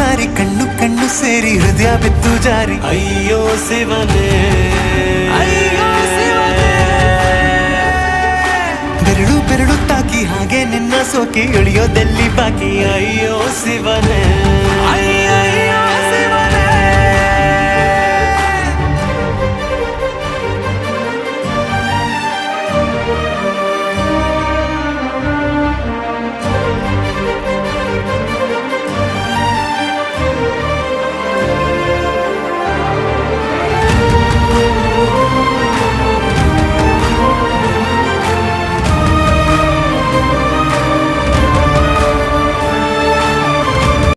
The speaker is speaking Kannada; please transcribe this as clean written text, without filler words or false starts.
ಸಾರಿ ಕಣ್ಣು ಕಣ್ಣು ಸೇರಿ ಹೃದಯ ಬಿತ್ತು ಜಾರಿ ಅಯ್ಯೋ ಶಿವನೇ ಬೆರಳು ಬೆರಳು ತಾಕಿ ಹಾಗೆ ನಿನ್ನ ಸೋಕಿ ಇಳಿಯೋದೆಲ್ಲಿ ಬಾಕಿ ಅಯ್ಯೋ ಶಿವನೇ